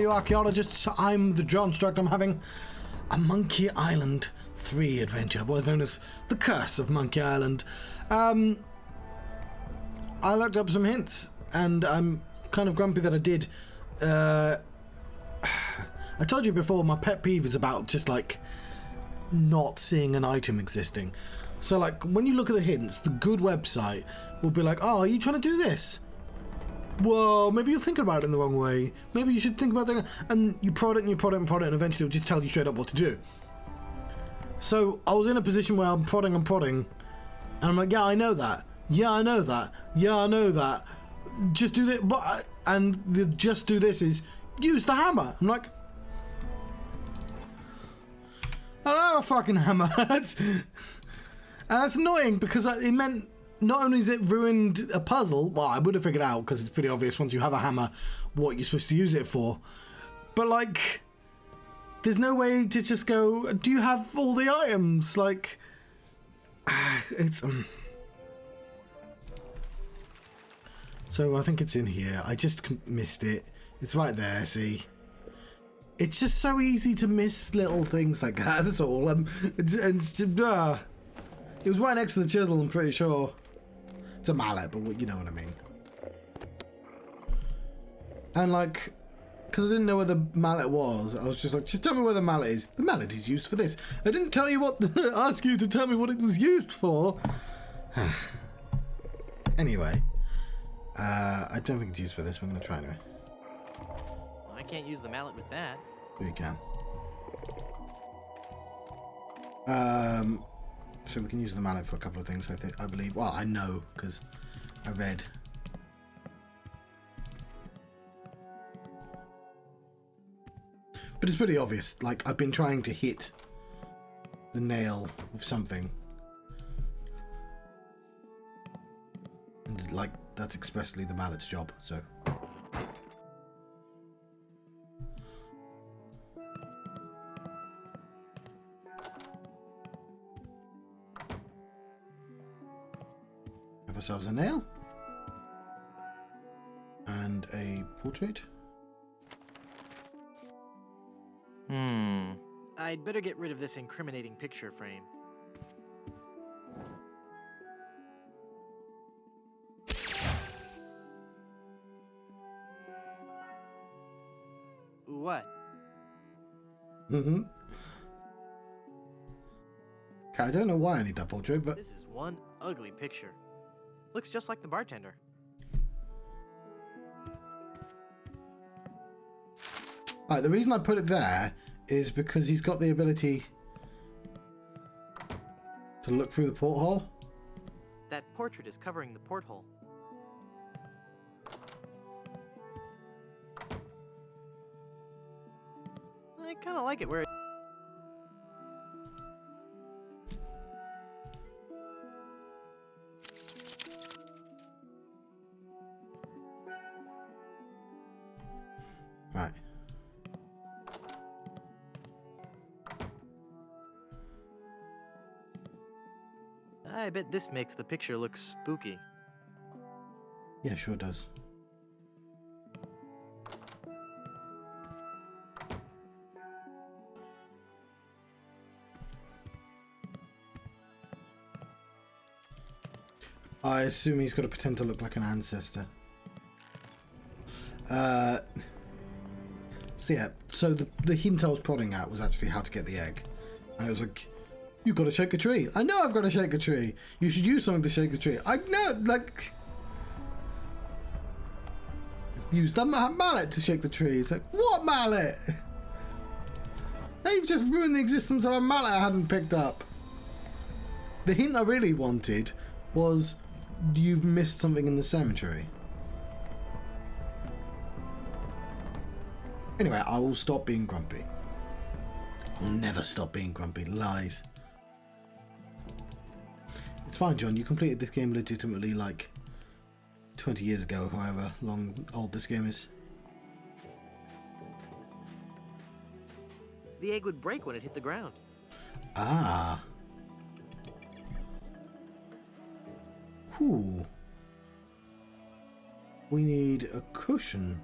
you archaeologists. I'm the John Struct. I'm having a Monkey Island 3 adventure, otherwise known as The Curse of Monkey Island. I looked up some hints, and I'm kind of grumpy that I did. I told you before, my pet peeve is about just, like, not seeing an item existing. So, like, when you look at the hints, the good website will be like, oh, are you trying to do this? Well, maybe you're thinking about it in the wrong way. Maybe you should think about doing it. And you prod it and you prod it and prod it, and eventually it'll just tell you straight up what to do. So I was in a position where I'm prodding, and I'm like, yeah, I know that. Yeah, I know that. Yeah, I know that. Just do this. And the just do this is use the hammer. I'm like, I don't have a fucking hammer. And that's annoying because it meant not only is it ruined a puzzle, well, I would have figured out because it's pretty obvious once you have a hammer what you're supposed to use it for. But, like, there's no way to just go, do you have all the items? Like, it's... So I think it's in here. I just missed it. It's right there, see? It's just so easy to miss little things like that, that's all. It was right next to the chisel, I'm pretty sure. It's a mallet, but you know what I mean. And, like, because I didn't know where the mallet was, I was just like, just tell me where the mallet is. The mallet is used for this. I didn't tell you ask you to tell me what it was used for. Anyway, I don't think it's used for this, but I'm going to try anyway. Well, I can't use the mallet with that. You can. So we can use the mallet for a couple of things, I believe. Well, I know, because I read. But it's pretty obvious. Like, I've been trying to hit the nail with something. And, like, that's expressly the mallet's job, so... ourselves a nail and a portrait. I'd better get rid of this incriminating picture frame. What? Okay, I don't know why I need that portrait, but this is one ugly picture. Looks just like the bartender. Right, the reason I put it there is because he's got the ability to look through the porthole. That portrait is covering the porthole. I kind of like it where it... Right. I bet this makes the picture look spooky. Yeah, sure does. I assume he's got to pretend to look like an ancestor. So yeah, so the hint I was prodding at was actually how to get the egg. And it was like, you've got to shake a tree. I know I've got to shake a tree. You should use something to shake the tree. I know, like... Use the mallet to shake the tree. It's like, what mallet? Now you've just ruined the existence of a mallet I hadn't picked up. The hint I really wanted was, you've missed something in the cemetery. Anyway, I will stop being grumpy. I'll never stop being grumpy. Lies. It's fine, John. You completed this game legitimately like 20 years ago, however long old this game is. The egg would break when it hit the ground. Ah. Cool. We need a cushion.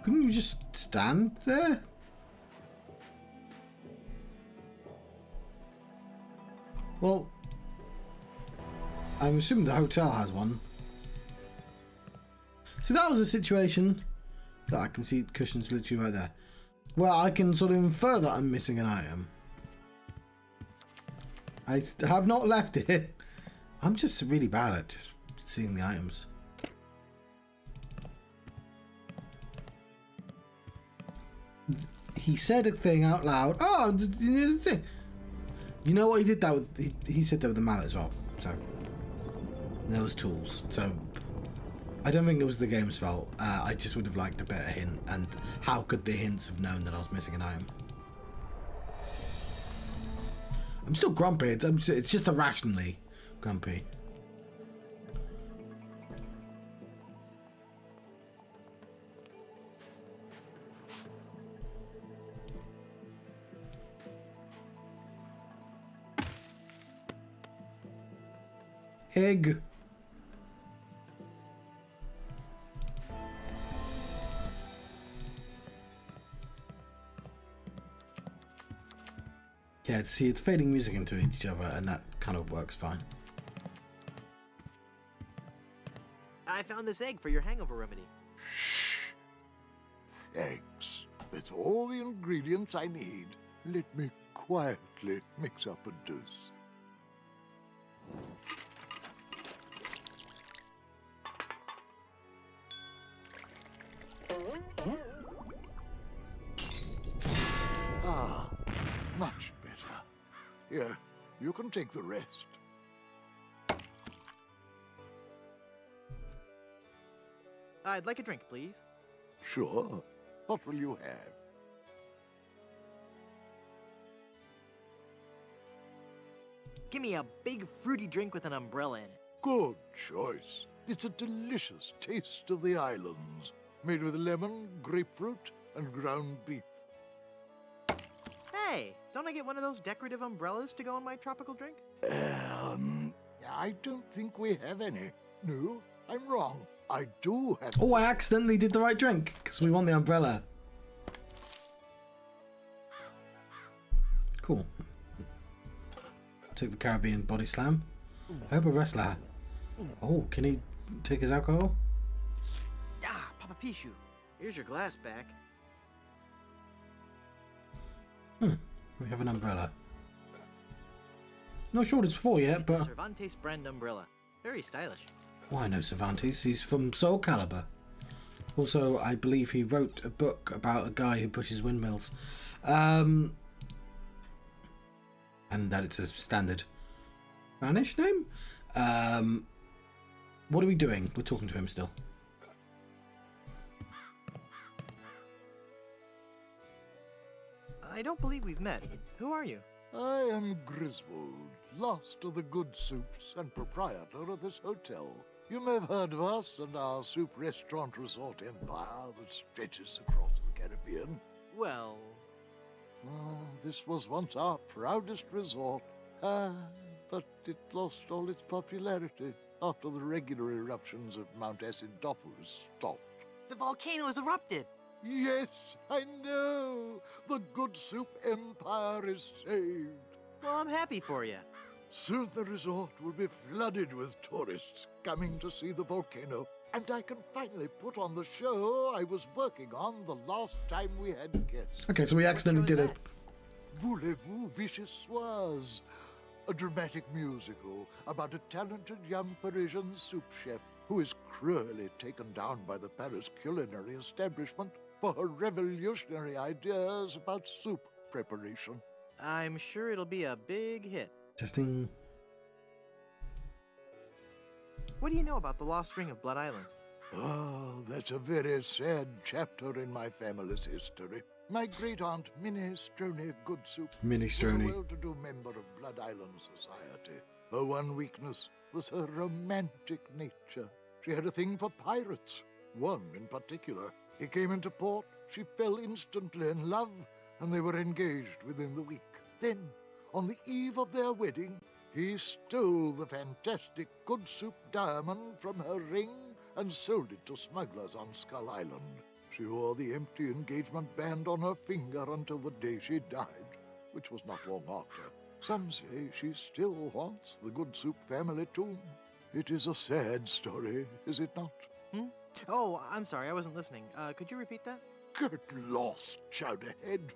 Couldn't you just stand there? Well, I'm assuming the hotel has one. So that was a situation that I can see cushions literally right there. Well, I can sort of infer that I'm missing an item. I have not left it. I'm just really bad at just seeing the items. He said a thing out loud. Oh, you know the thing. You know what he did that with? He said that with the mallet as well. So and there was tools. So I don't think it was the game's fault. I just would have liked a better hint. And how could the hints have known that I was missing an item? I'm still grumpy. It's just irrationally grumpy. Egg. Yeah, see, it's fading music into each other, and that kind of works fine. I found this egg for your hangover remedy. Shh. Thanks. That's all the ingredients I need. Let me quietly mix up a dose. Ah, much better. Here, you can take the rest. I'd like a drink, please. Sure. What will you have? Give me a big fruity drink with an umbrella in it. Good choice. It's a delicious taste of the islands, made with lemon, grapefruit, and ground beef. Hey, don't I get one of those decorative umbrellas to go in my tropical drink? I don't think we have any. No, I'm wrong. I do have... Oh, I accidentally did the right drink, because we won the umbrella. Cool. Took the Caribbean body slam. I hope a wrestler. Oh, can he take his alcohol? Ah, Papa Pichu. Here's your glass back. We have an umbrella. Not sure what it's for yet, It's but... a Cervantes brand umbrella. Very stylish. Oh, I know Cervantes. He's from Soul Calibur. Also, I believe he wrote a book about a guy who pushes windmills. And that it's a standard Spanish name. What are we doing? We're talking to him still. I don't believe we've met. Who are you? I am Griswold, last of the good soups and proprietor of this hotel. You may have heard of us and our soup restaurant resort empire that stretches across the Caribbean. Well... This was once our proudest resort, but it lost all its popularity after the regular eruptions of Mount Acidophilus stopped. The volcano has erupted! Yes, I know! The good soup empire is saved. Well, I'm happy for you. Soon the resort will be flooded with tourists coming to see the volcano, and I can finally put on the show I was working on the last time we had guests. Okay, so we accidentally did it. Voulez-vous vichyssoise? A dramatic musical about a talented young Parisian soup chef who is cruelly taken down by the Paris culinary establishment for her revolutionary ideas about soup preparation. I'm sure it'll be a big hit. Testing. What do you know about the lost ring of Blood Island? Oh, that's a very sad chapter in my family's history. My great-aunt Minnie Stroney Goodsoup Minnie was Stroney. a well-to-do member of Blood Island society. Her one weakness was her romantic nature. She had a thing for pirates, one in particular. He came into port, she fell instantly in love, and they were engaged within the week. Then, on the eve of their wedding, he stole the fantastic Goodsoup diamond from her ring and sold it to smugglers on Skull Island. She wore the empty engagement band on her finger until the day she died, which was not long after. Some say she still haunts the Good Soup family tomb. It is a sad story, is it not? Hmm? Oh, I'm sorry, I wasn't listening. Could you repeat that? Get lost, Chowderhead.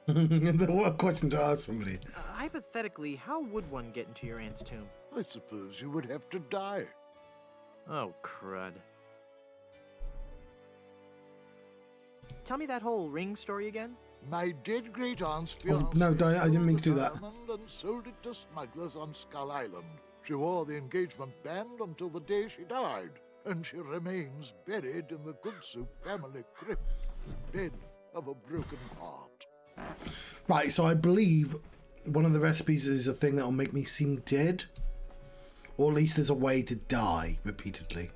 What a question to ask somebody. Hypothetically, how would one get into your aunt's tomb? I suppose you would have to die. Oh, crud. Tell me that whole ring story again? My dead great-aunt's Oh, fiancé no, I didn't mean to do stole that. the diamond and sold it to smugglers on Skull Island. She wore the engagement band until the day she died, and she remains buried in the Good Soup family crypt, dead of a broken heart. Right, so I believe one of the recipes is a thing that'll make me seem dead. Or at least there's a way to die repeatedly.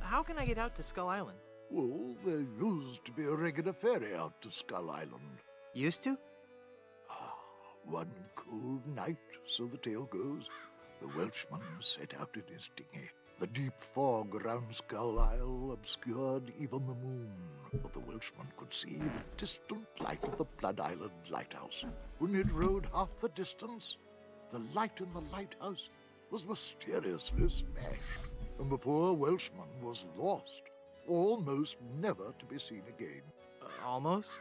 How can I get out to Skull Island? Well, there used to be a regular ferry out to Skull Island. Used to? One cold night, so the tale goes, the Welshman set out in his dinghy. The deep fog around Skull Isle obscured even the moon, but the Welshman could see the distant light of the Blood Island lighthouse. When it rowed half the distance, the light in the lighthouse was mysteriously smashed, and the poor Welshman was lost, almost never to be seen again. Almost?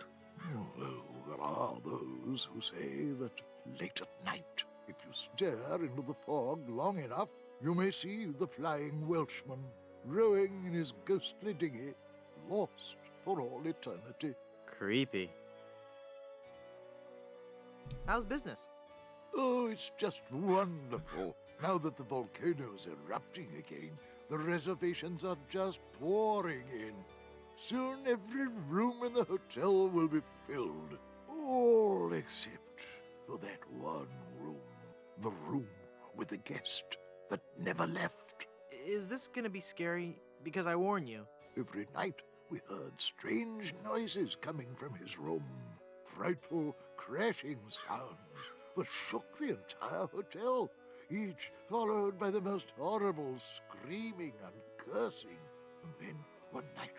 Well, there are those who say that late at night, if you stare into the fog long enough, you may see the flying Welshman rowing in his ghostly dinghy, lost for all eternity. Creepy. How's business? Oh, it's just wonderful. Now that the volcano is erupting again, the reservations are just pouring in. Soon every room in the hotel will be filled. All except for that one room. The room with the guest that never left. Is this gonna be scary? Because I warn you. Every night we heard strange noises coming from his room. Frightful crashing sounds that shook the entire hotel, each followed by the most horrible screaming and cursing. And then one night,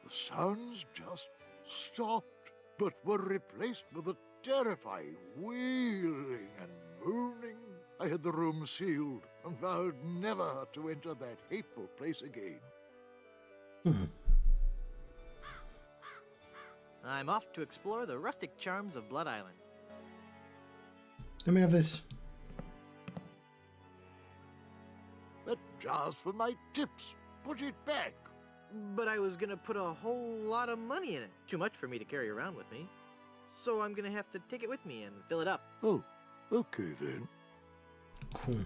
the sounds just stopped, but were replaced with a terrifying wailing and moaning. I had the room sealed and vowed never to enter that hateful place again. I'm off to explore the rustic charms of Blood Island. Let me have this. That jar's for my tips. Put it back. But I was gonna put a whole lot of money in it. Too much for me to carry around with me. So I'm gonna have to take it with me and fill it up. Oh, okay then. Cool.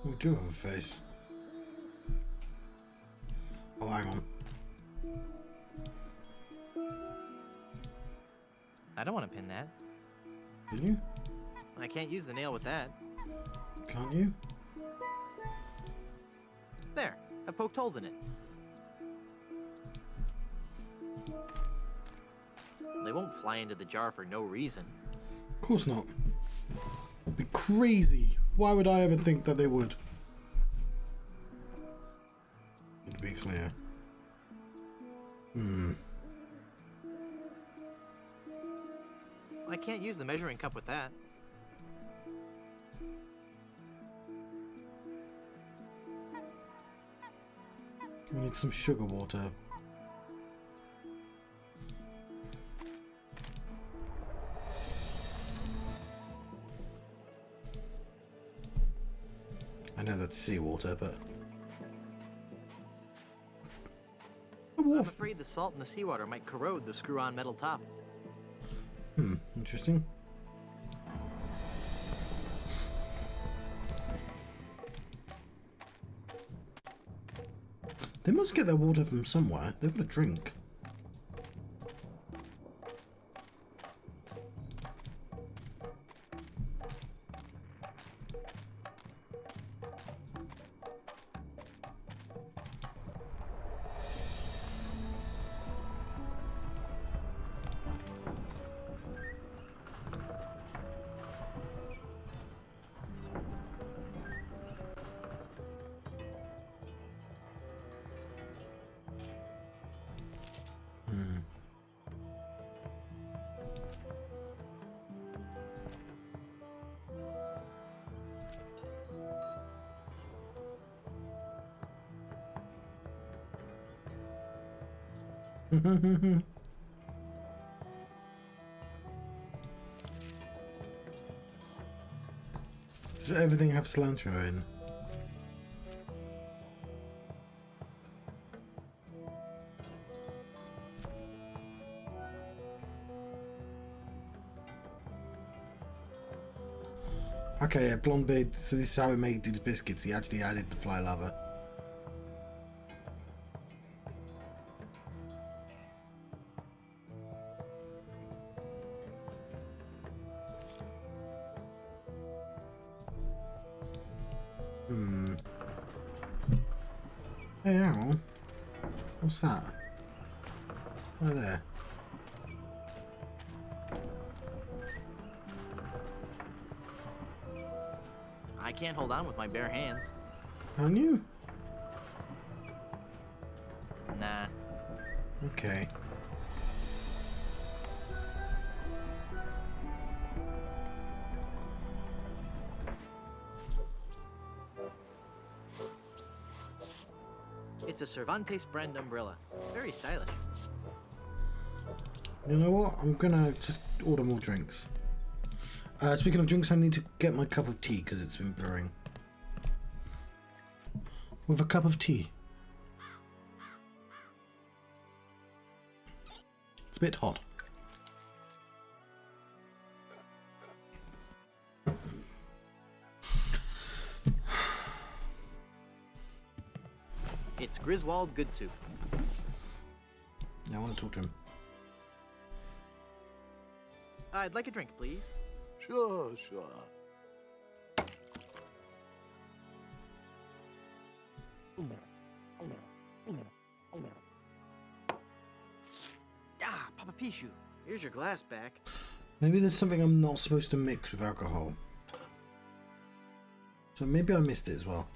We do have a face. Oh, hang on. I don't want to pin that. Can you? I can't use the nail with that. Can't you? There, I poked holes in it. They won't fly into the jar for no reason. Of course not. It'd be crazy. Why would I ever think that they would? To be clear. I can't use the measuring cup with that. We need some sugar water. I know that's seawater, but... I'm afraid the salt in the seawater might corrode the screw-on metal top. Interesting. They must get their water from somewhere. They've got a drink. Does everything have cilantro in? Okay, yeah, blonde beard. So this is how he made his biscuits. He actually added the fly lava. Hey, hang on. What's that? Right there. I can't hold on with my bare hands. Can you? Nah. Okay. It's a Cervantes brand umbrella. Very stylish. You know what? I'm gonna just order more drinks. Speaking of drinks, I need to get my cup of tea because it's been brewing. With a cup of tea. It's a bit hot. It's Griswold Good Soup. Yeah, I want to talk to him. I'd like a drink, please. Sure, sure. Ah, Papa Pichu. Here's your glass back. Maybe there's something I'm not supposed to mix with alcohol. So maybe I missed it as well.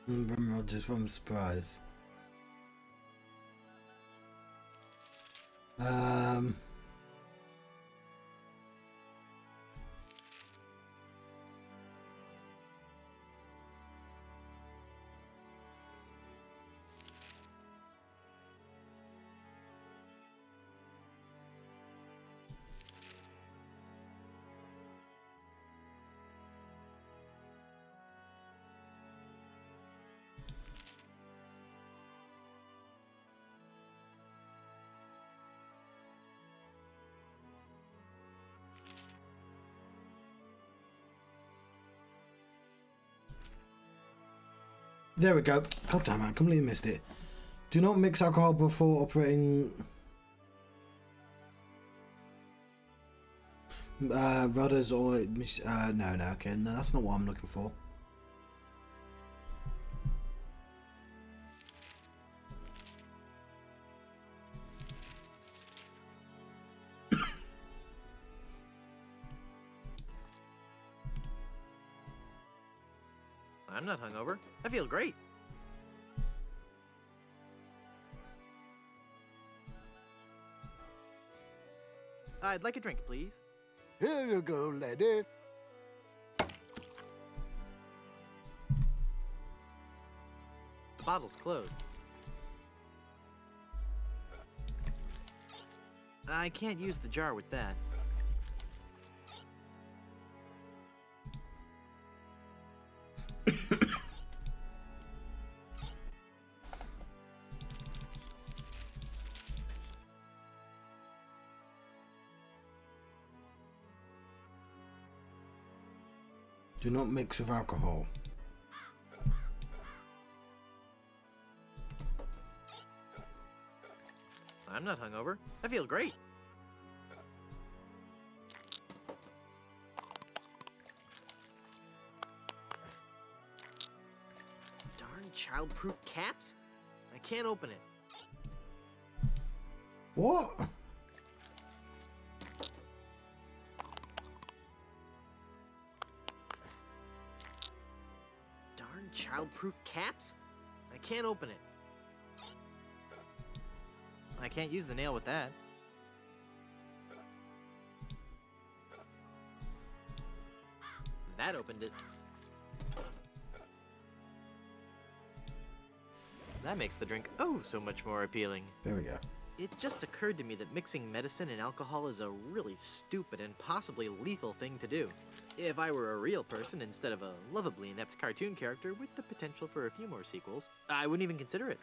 From Rogers, from surprise. There we go. God damn it, I completely missed it. Do not mix alcohol before operating rudders or no, okay, no, that's not what I'm looking for. I'm not hungover. I feel great. I'd like a drink, please. Here you go, lady. The bottle's closed. I can't use the jar with that. Do not mix with alcohol. I'm not hungover. I feel great. Darn childproof caps? I can't open it. What? Darn childproof caps? I can't open it. I can't use the nail with that. That opened it. That makes the drink oh so much more appealing. There we go. It just occurred to me that mixing medicine and alcohol is a really stupid and possibly lethal thing to do. If I were a real person instead of a lovably inept cartoon character with the potential for a few more sequels, I wouldn't even consider it.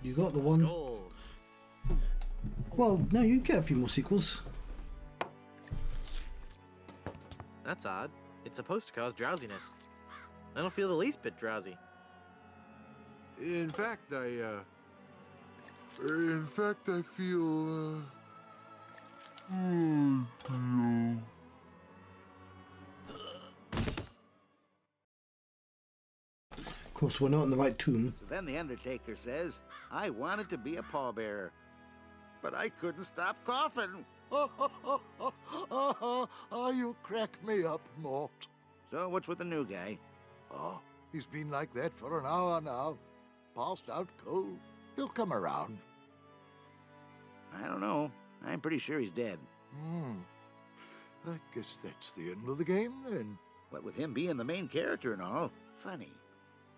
You got the ones. Skull. Well, no, you get a few more sequels. That's odd. It's supposed to cause drowsiness. I don't feel the least bit drowsy. In fact, I feel, Of course, we're not in the right tomb. So then the Undertaker says, I wanted to be a pallbearer, but I couldn't stop coughing. You crack me up, Mort. So what's with the new guy? Oh, he's been like that for an hour now. Passed out cold. He'll come around. I don't know. I'm pretty sure he's dead. I guess that's the end of the game, then. What with him being the main character and all. Funny.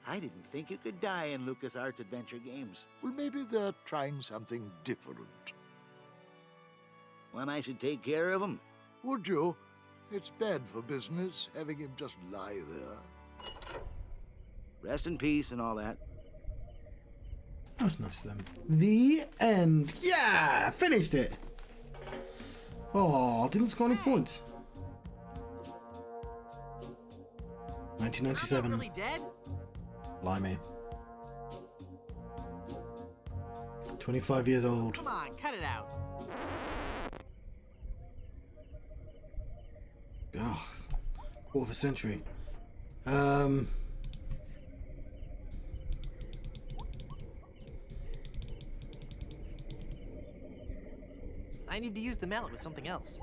I didn't think you could die in LucasArts adventure games. Well, maybe they're trying something different. When I should take care of him? Would you? It's bad for business, having him just lie there. Rest in peace and all that. That's nice of them. The end. Yeah, finished it. Oh, didn't score any points. I'm 1997. not really dead? Blimey. 25 years old. Come on, cut it out. Oh, quarter of a century. I need to use the mallet with something else.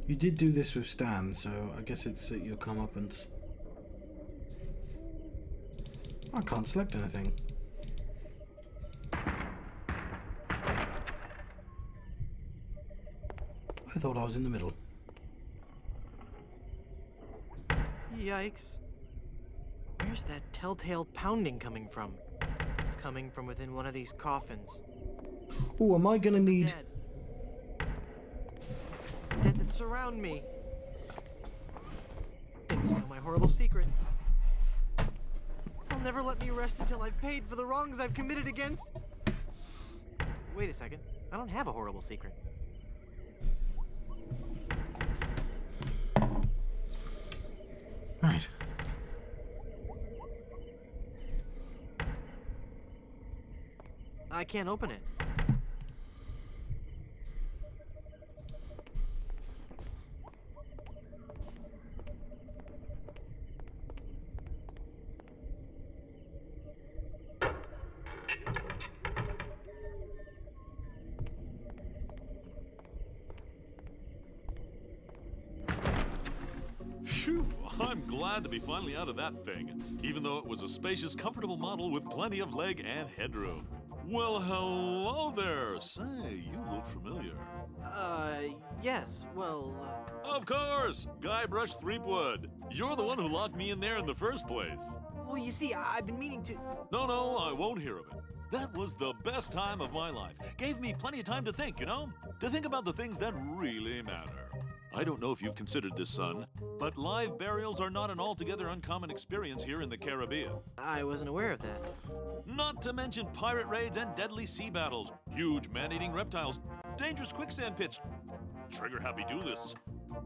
You did do this with Stan, so I guess it's at your comeuppance. I can't select anything. I thought I was in the middle. Yikes. Where's that telltale pounding coming from? It's coming from within one of these coffins. Oh, am I gonna need... Dead. Dead that surround me. They must know my horrible secret. They'll never let me rest until I've paid for the wrongs I've committed against... Wait a second. I don't have a horrible secret. Right. I can't open it. Phew, I'm glad to be finally out of that thing, even though it was a spacious, comfortable model with plenty of leg and headroom. Well, hello there. Say, you look familiar. Yes, well, Of course! Guybrush Threepwood. You're the one who locked me in there in the first place. Well, you see, I've been meaning to... No, I won't hear of it. That was the best time of my life. Gave me plenty of time to think, you know? To think about the things that really matter. I don't know if you've considered this, son, but live burials are not an altogether uncommon experience here in the Caribbean. I wasn't aware of that. Not to mention pirate raids and deadly sea battles, huge man-eating reptiles, dangerous quicksand pits, trigger-happy duelists,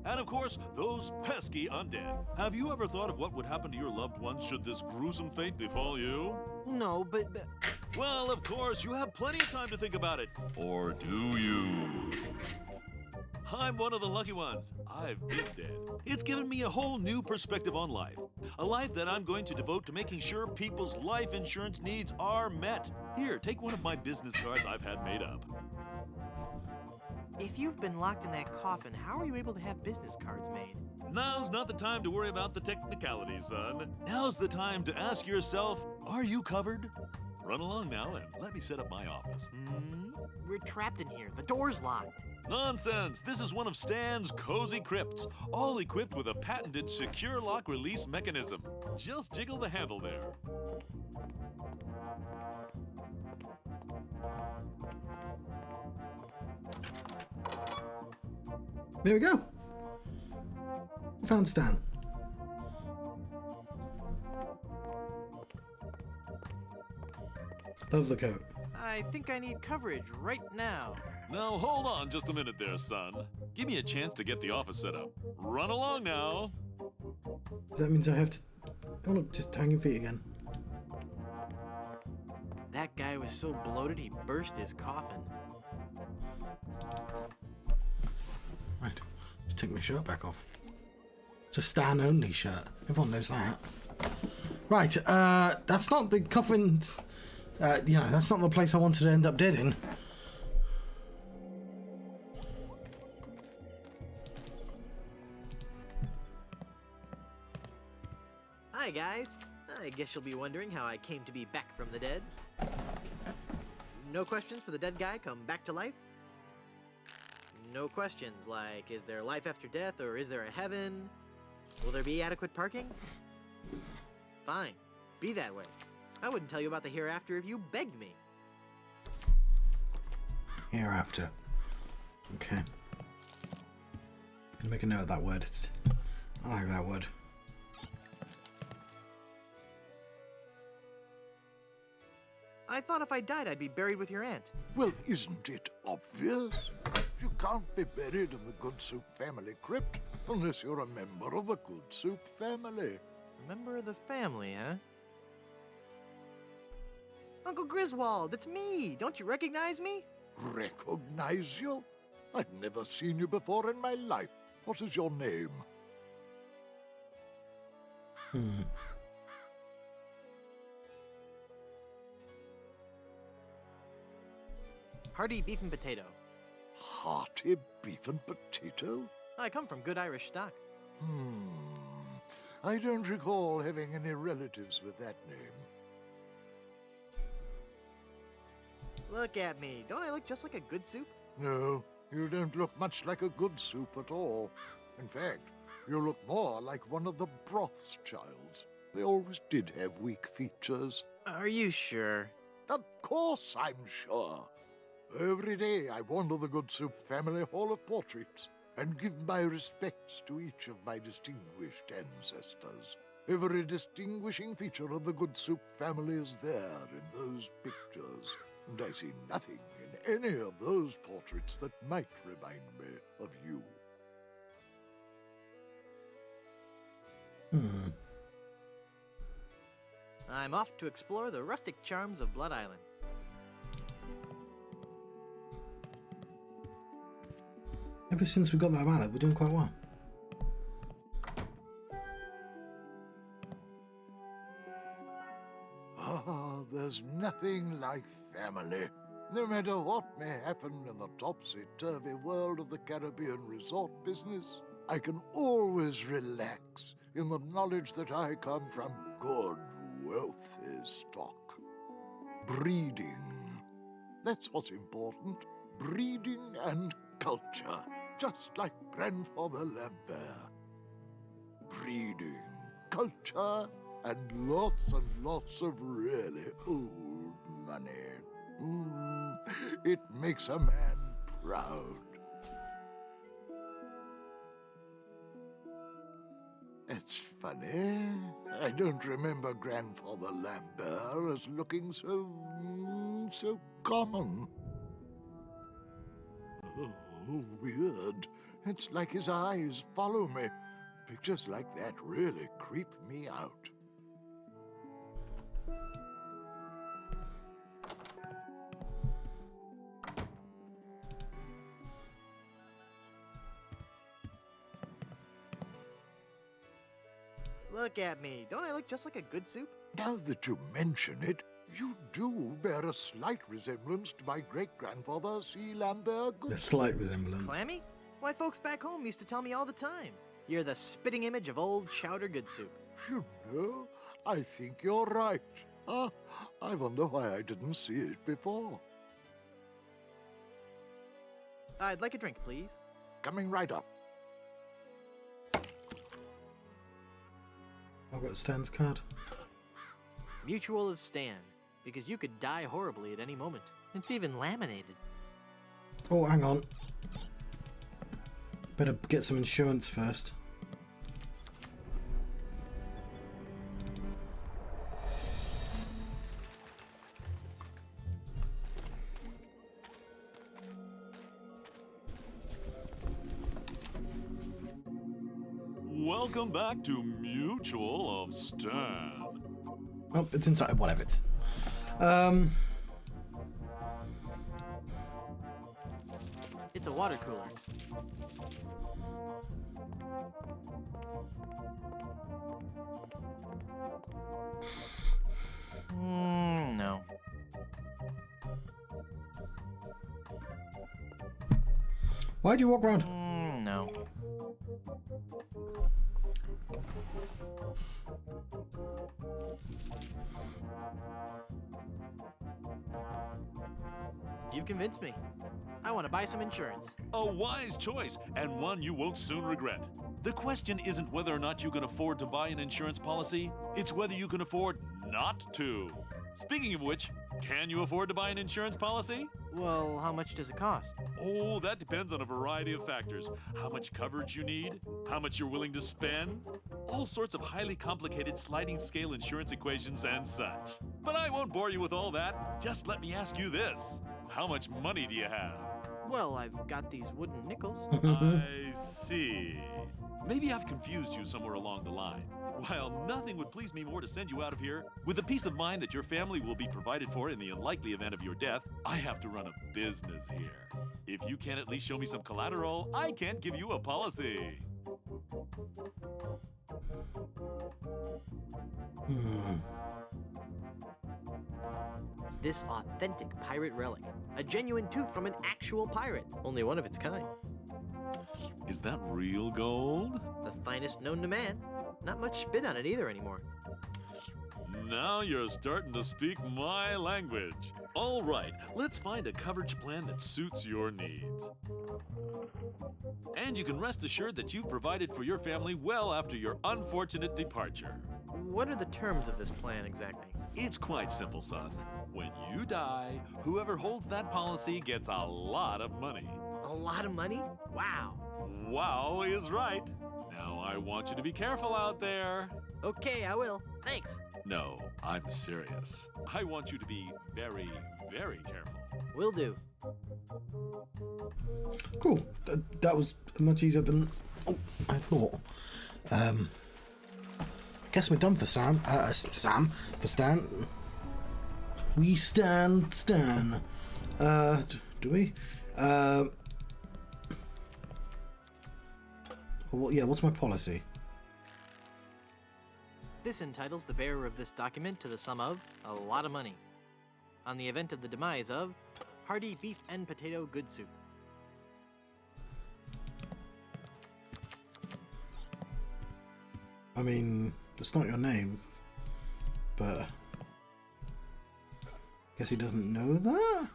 and of course, those pesky undead. Have you ever thought of what would happen to your loved ones should this gruesome fate befall you? No, but... Well, of course, you have plenty of time to think about it. Or do you? I'm one of the lucky ones. I've been dead. It's given me a whole new perspective on life. A life that I'm going to devote to making sure people's life insurance needs are met. Here, take one of my business cards I've had made up. If you've been locked in that coffin, how are you able to have business cards made? Now's not the time to worry about the technicalities, son. Now's the time to ask yourself, are you covered? Run along now and let me set up my office. We're trapped in here. The door's locked. Nonsense! This is one of Stan's cozy crypts, all equipped with a patented secure lock release mechanism. Just jiggle the handle there. There we go. Found Stan. Love the coat. I think I need coverage right now. Now hold on just a minute there, son. Give me a chance to get the office set up. Run along now. That means I have to... Oh look, just hanging feet again. That guy was so bloated he burst his coffin. Right, just take my shirt back off. It's a Stan only shirt. Everyone knows that. Right, that's not the coffin... that's not the place I wanted to end up dead in. Hi guys, I guess you'll be wondering how I came to be back from the dead. No questions for the dead guy come back to life? No questions like, is there life after death or is there a heaven? Will there be adequate parking? Fine, be that way. I wouldn't tell you about the hereafter if you begged me. Hereafter. Okay. Gonna make a note of that word. I like that word. I thought if I died I'd be buried with your aunt. Well, isn't it obvious? You can't be buried in the Good Soup family crypt unless you're a member of the Good Soup family. Member of the family, huh? Uncle Griswold, it's me! Don't you recognize me? Recognize you? I've never seen you before in my life. What is your name? Hearty beef and potato. Hearty beef and potato? I come from good Irish stock. I don't recall having any relatives with that name. Look at me. Don't I look just like a good soup? No, you don't look much like a good soup at all. In fact, you look more like one of the Brothschilds. They always did have weak features. Are you sure? Of course I'm sure. Every day I wander the Good Soup family hall of portraits and give my respects to each of my distinguished ancestors. Every distinguishing feature of the Good Soup family is there in those pictures, and I see nothing in any of those portraits that might remind me of you. I'm off to explore the rustic charms of Blood Island. Ever since we got that mallet, we're doing quite well. There's nothing like family. No matter what may happen in the topsy-turvy world of the Caribbean resort business, I can always relax in the knowledge that I come from good, wealthy stock. Breeding. That's what's important. Breeding and culture. Just like Grandfather Lambert. Breeding, culture, and lots of really old money. It makes a man proud. It's funny. I don't remember Grandfather Lambert as looking so common. Oh, weird. It's like his eyes follow me. Pictures like that really creep me out. Look at me. Don't I look just like a good soup? Now that you mention it, you do bear a slight resemblance to my great-grandfather, C. Lambert A Good. slight resemblance. Clammy? Why, folks back home used to tell me all the time. You're the spitting image of old Chowder Good Soup. You know, I think you're right. I wonder why I didn't see it before. I'd like a drink, please. Coming right up. I've got Stan's card. Mutual of Stan, because you could die horribly at any moment. It's even laminated. Oh, hang on. Better get some insurance first. Welcome back to Mutual of Stan. Oh, it's inside. Whatever it's. It's a water cooler. No. Why'd you walk around? No. You've convinced me. I want to buy some insurance. A wise choice, and one you won't soon regret. The question isn't whether or not you can afford to buy an insurance policy, it's whether you can afford not to. Speaking of which, can you afford to buy an insurance policy? Well, how much does it cost? Oh, that depends on a variety of factors. How much coverage you need, how much you're willing to spend, all sorts of highly complicated sliding scale insurance equations and such. But I won't bore you with all that. Just let me ask you this. How much money do you have? Well, I've got these wooden nickels. I see. Maybe I've confused you somewhere along the line. While nothing would please me more to send you out of here, with the peace of mind that your family will be provided for in the unlikely event of your death, I have to run a business here. If you can't at least show me some collateral, I can't give you a policy. This authentic pirate relic. A genuine tooth from an actual pirate. Only one of its kind. Is that real gold? The finest known to man. Not much spit on it either anymore. Now you're starting to speak my language. All right, let's find a coverage plan that suits your needs. And you can rest assured that you've provided for your family well after your unfortunate departure. What are the terms of this plan exactly? It's quite simple, son. When you die, whoever holds that policy gets a lot of money. A lot of money? Wow. Wow is right. Now I want you to be careful out there. Okay, I will. Thanks. No, I'm serious. I want you to be very, very careful. Will do. Cool. That was much easier than I thought. I guess we're done for Sam. For Stan. We stand Stan. Do we? Well, yeah, what's my policy? This entitles the bearer of this document to the sum of a lot of money. On the event of the demise of hearty beef and potato good soup. I mean, that's not your name, but guess he doesn't know that?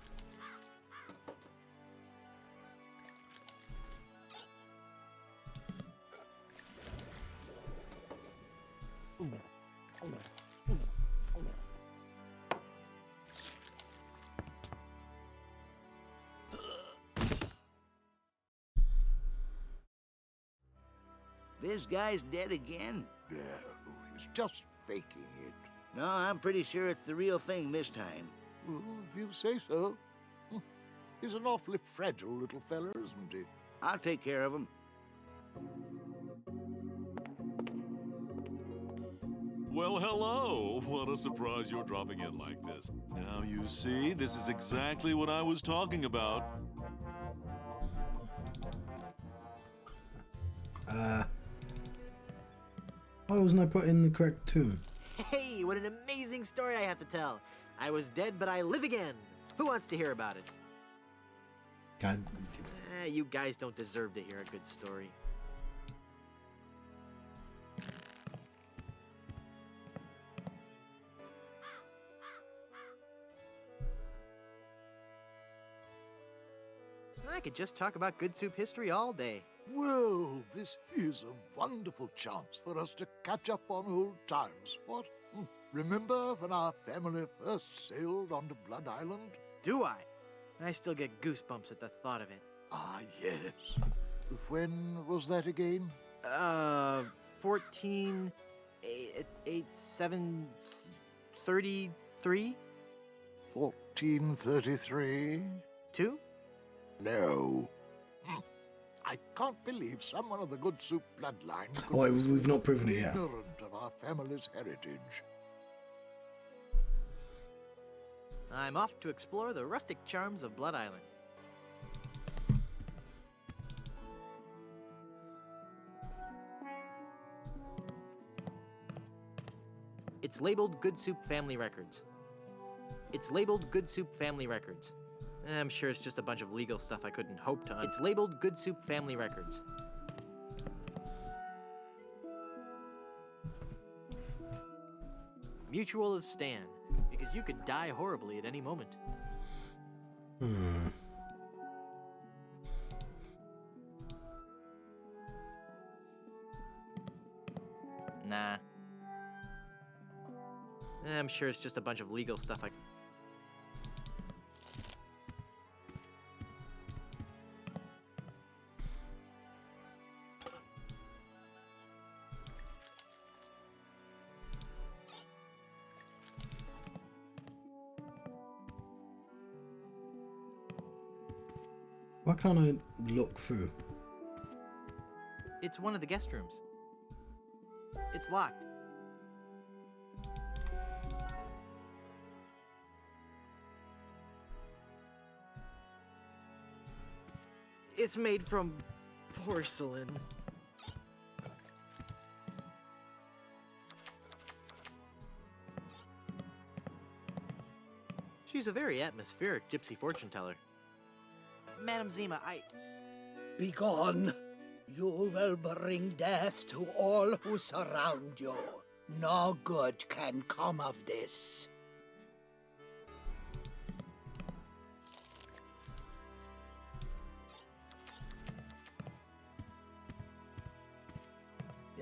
This guy's dead again? No, he's just faking it. No, I'm pretty sure it's the real thing this time. Well, if you say so. He's an awfully fragile little fella, isn't he? I'll take care of him. Well, hello. What a surprise you're dropping in like this. Now you see, this is exactly what I was talking about. Why wasn't I put in the correct tune? Hey, what an amazing story I have to tell. I was dead, but I live again. Who wants to hear about it? God. You guys don't deserve to hear a good story. I could just talk about good soup history all day. Well, this is a wonderful chance for us to catch up on old times. What? Remember when our family first sailed onto Blood Island? Do I? I still get goosebumps at the thought of it. Ah, yes. When was that again? 14... 733? 1433? 2? No. I can't believe someone of the good soup bloodline could Oh, we've not proven it yet. be ignorant of our family's heritage. I'm off to explore the rustic charms of Blood Island. It's labeled Good Soup Family Records. It's labeled Good Soup Family Records. I'm sure it's just a bunch of legal stuff I couldn't hope to. It's labeled Good Soup Family Records. Mutual of Stan, because you could die horribly at any moment. Nah. I'm sure it's just a bunch of legal stuff I... Why can't I look through? It's one of the guest rooms. It's locked. It's made from porcelain. She's a very atmospheric gypsy fortune teller. Madam Zima, Begone! You will bring death to all who surround you. No good can come of this.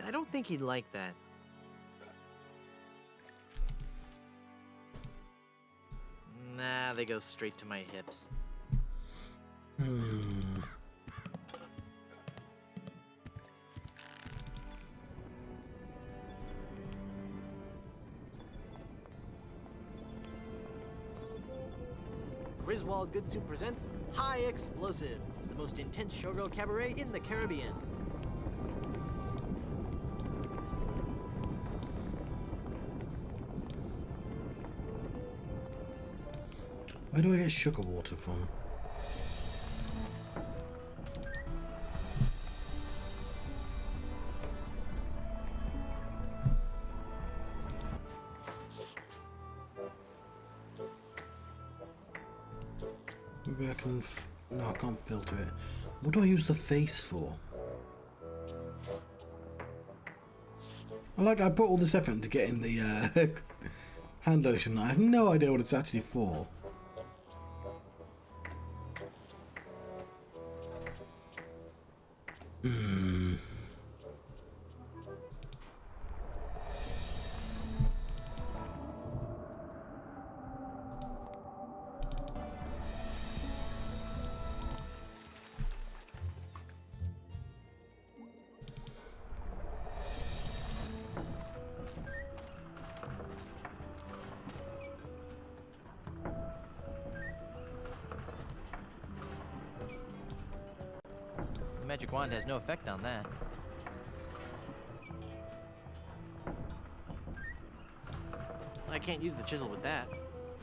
I don't think he'd like that. Nah, they go straight to my hips. Griswold Good Soup presents High Explosive, the most intense showgirl cabaret in the Caribbean. Where do I get sugar water from? Maybe I can... No, I can't filter it. What do I use the face for? I put all this effort into getting the hand lotion. I have no idea what it's actually for. The magic wand has no effect on that. I can't use the chisel with that.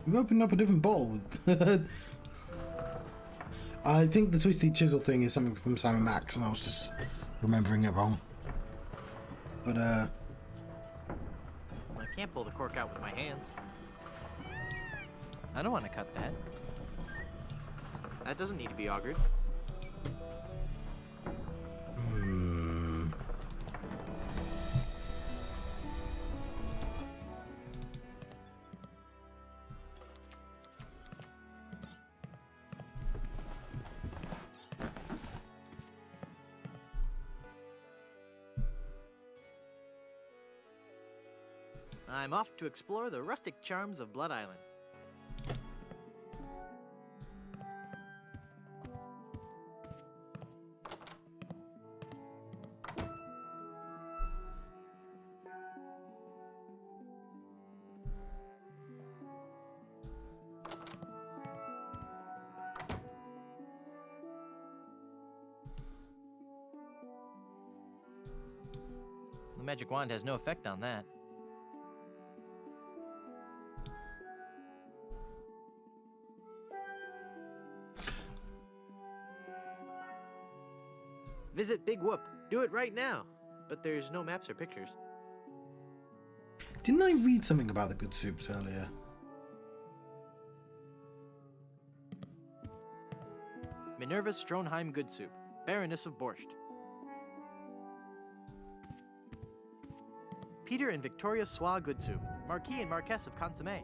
We've opened up a different bowl with... I think the twisty chisel thing is something from Sam and Max, and I was just remembering it wrong. But, I can't pull the cork out with my hands. I don't want to cut that. That doesn't need to be augured. I'm off to explore the rustic charms of Blood Island. The magic wand has no effect on that. Visit Big Whoop. Do it right now. But there's no maps or pictures. Didn't I read something about the good soups earlier? Minerva Stronheim Good Soup, Baroness of Borscht. Peter and Victoria Swa Good Soup, Marquis and Marquess of Consomme.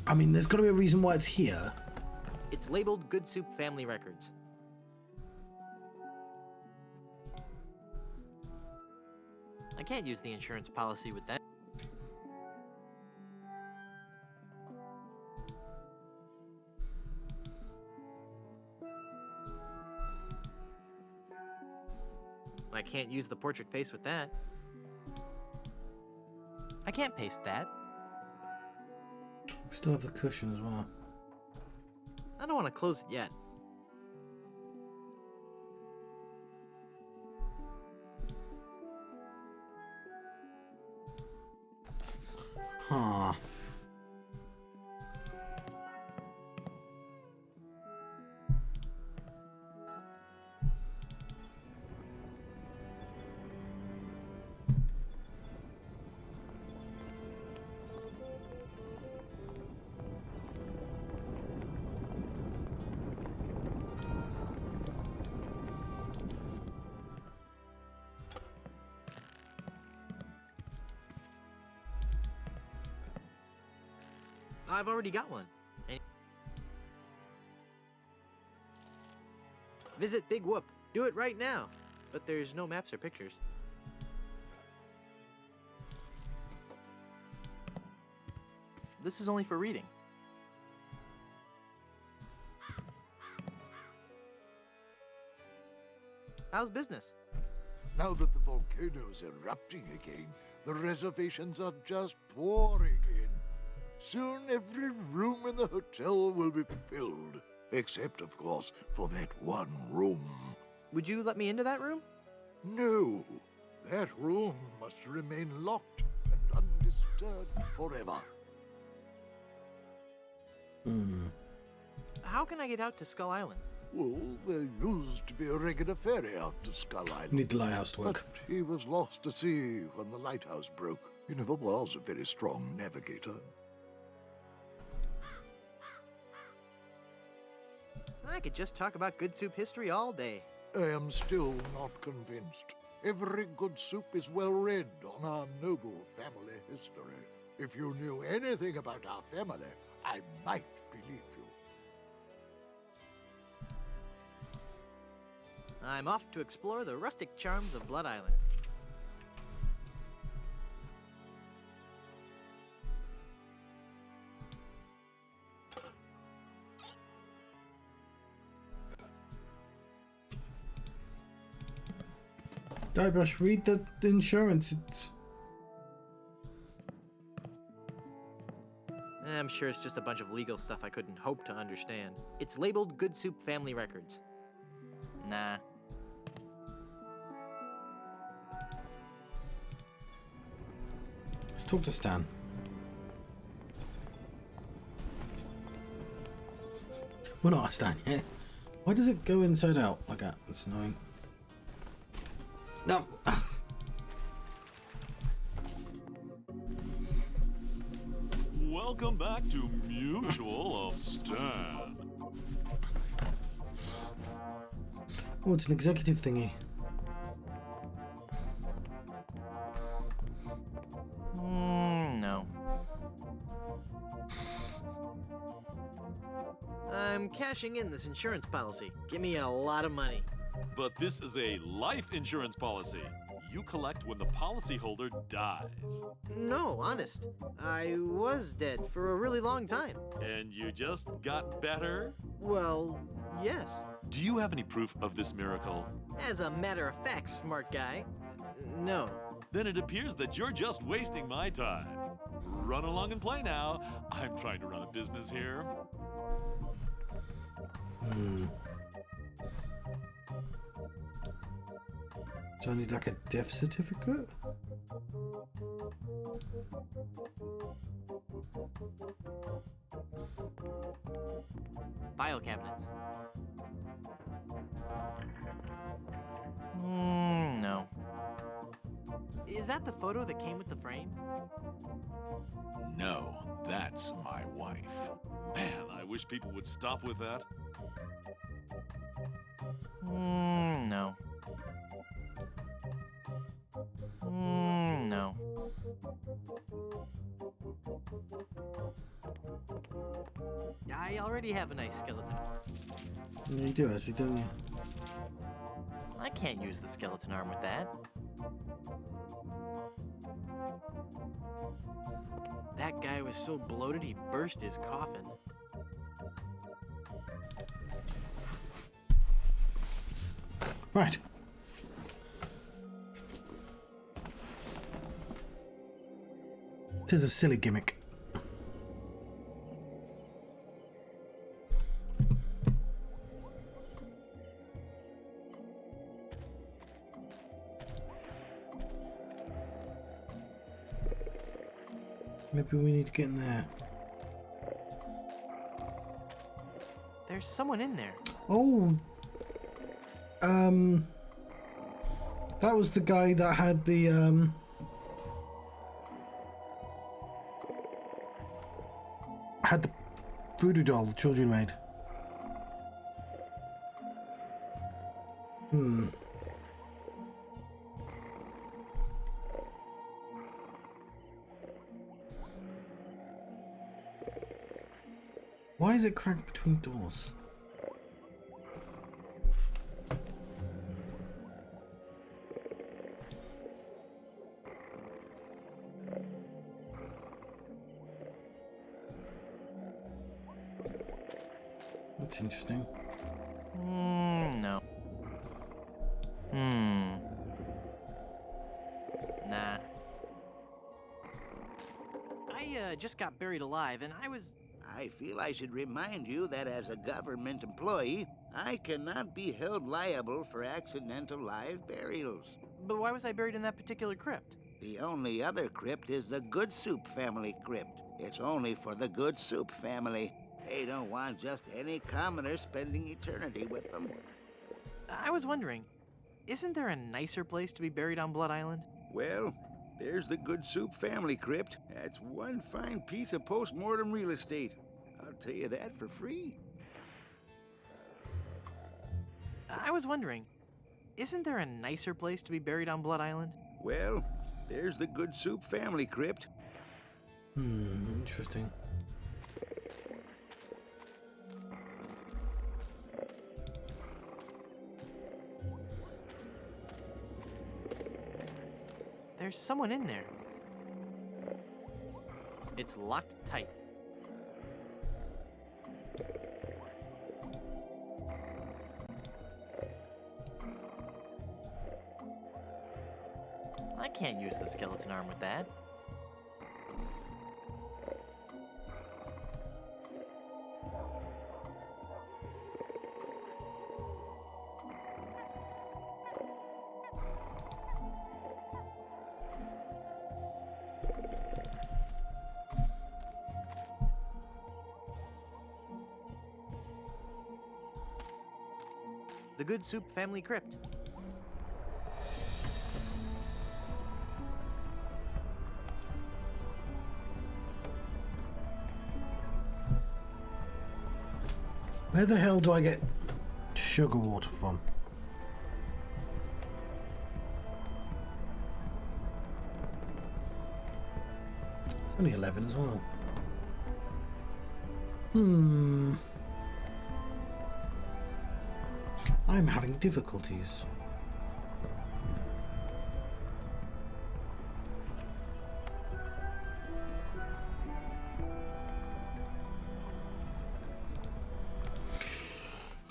I mean, there's got to be a reason why it's here. It's labeled Good Soup Family Records. I can't use the insurance policy with that. I can't use the portrait face with that. I can't paste that. We still have the cushion as well. I don't want to close it yet. Huh. I've already got one. Visit Big Whoop. Do it right now. But there's no maps or pictures. This is only for reading. How's business? Now that the volcano's erupting again, the reservations are just pouring in. Soon every room in the hotel will be filled. Except, of course, for that one room. Would you let me into that room? No, that room must remain locked and undisturbed forever. How can I get out to Skull Island? Well, there used to be a regular ferry out to Skull Island. Need the lighthouse to work. But he was lost to sea when the lighthouse broke. He never was a very strong navigator. I could just talk about Good Soup history all day. I am still not convinced. Every good soup is well read on our noble family history. If you knew anything about our family, I might believe you. I'm off to explore the rustic charms of Blood Island. Guybrush, read the insurance. It's... I'm sure it's just a bunch of legal stuff I couldn't hope to understand. It's labeled Good Soup Family Records. Nah. Let's talk to Stan. We're not Stan yet. Why does it go inside out like that? That's annoying. No. Welcome back to Mutual of Stan. Oh, it's an executive thingy. cashing in this insurance policy. Give me a lot of money. But this is a life insurance policy. You collect when the policyholder dies. No, honest. I was dead for a really long time. And you just got better? Well, yes. Do you have any proof of this miracle? As a matter of fact, smart guy. No. Then it appears that you're just wasting my time. Run along and play now. I'm trying to run a business here. Do I need like a death certificate? File cabinets. No. Is that the photo that came with the frame? No, that's my wife. Man, I wish people would stop with that. No. No. I already have a nice skeleton. Yeah, you do actually, don't you? I can't use the skeleton arm with that. That guy was so bloated he burst his coffin. Right. It is a silly gimmick. Maybe we need to get in there. There's someone in there. Oh. That was the guy that had the, had the voodoo doll the children made. Why is it cracked between doors? That's interesting. No. Nah. I just got buried alive, and I feel I should remind you that as a government employee, I cannot be held liable for accidental live burials. But why was I buried in that particular crypt? The only other crypt is the Good Soup family crypt. It's only for the Good Soup family. They don't want just any commoner spending eternity with them. I was wondering, isn't there a nicer place to be buried on Blood Island? Well, there's the Good Soup family crypt. That's one fine piece of post-mortem real estate. I'll tell you that for free. I was wondering, isn't there a nicer place to be buried on Blood Island? Well, there's the Good Soup family crypt. Interesting. There's someone in there. It's locked tight. I can't use the skeleton arm with that. The Good Soup family crypt. Where the hell do I get sugar water from? It's only 11 as well. I'm having difficulties.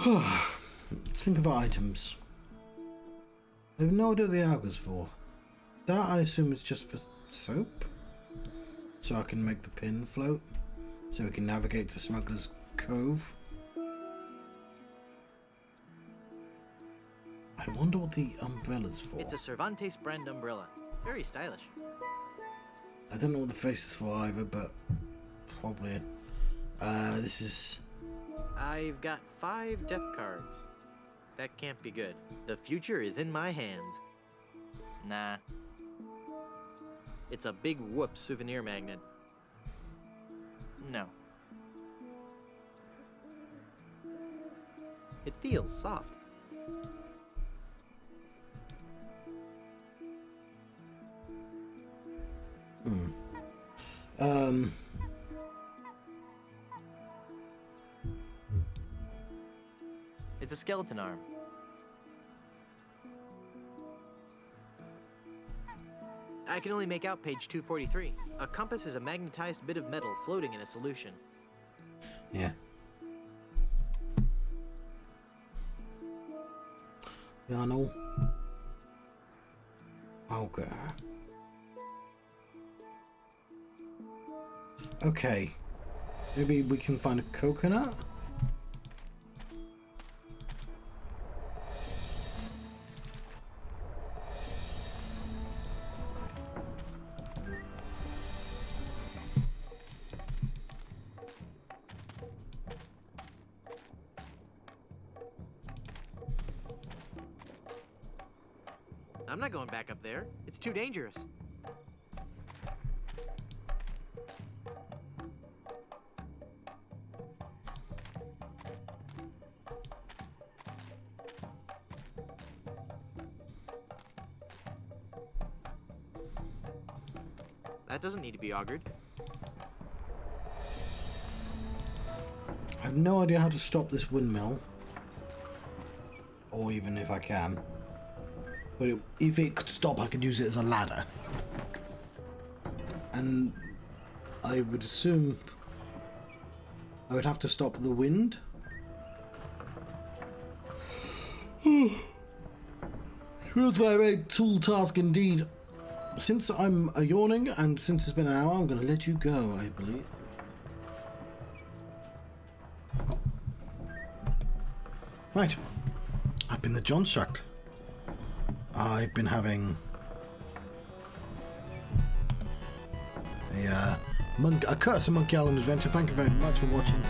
Let's think of items. I have no idea what the hour's for. That I assume is just for soap? So I can make the pin float? So we can navigate to Smuggler's Cove? I wonder what the umbrella's for. It's a Cervantes brand umbrella. Very stylish. I don't know what the face is for either, but probably. This is... I've got 5 death cards. That can't be good. The future is in my hands. Nah. It's a big whoop souvenir magnet. No. It feels soft. It's a skeleton arm. I can only make out page 243. A compass is a magnetized bit of metal floating in a solution. Yeah. Yeah, I know. Okay. Okay. Maybe we can find a coconut? I'm not going back up there. It's too dangerous. That doesn't need to be augured. I have no idea how to stop this windmill. Or even if I can. But if it could stop, I could use it as a ladder. And I would assume I would have to stop the wind. Feels like a very tall task indeed. Since I'm yawning and since it's been an hour, I'm going to let you go, I believe. Right. I've been the John Struct. I've been having a Curse of Monkey Island adventure. Thank you very much for watching.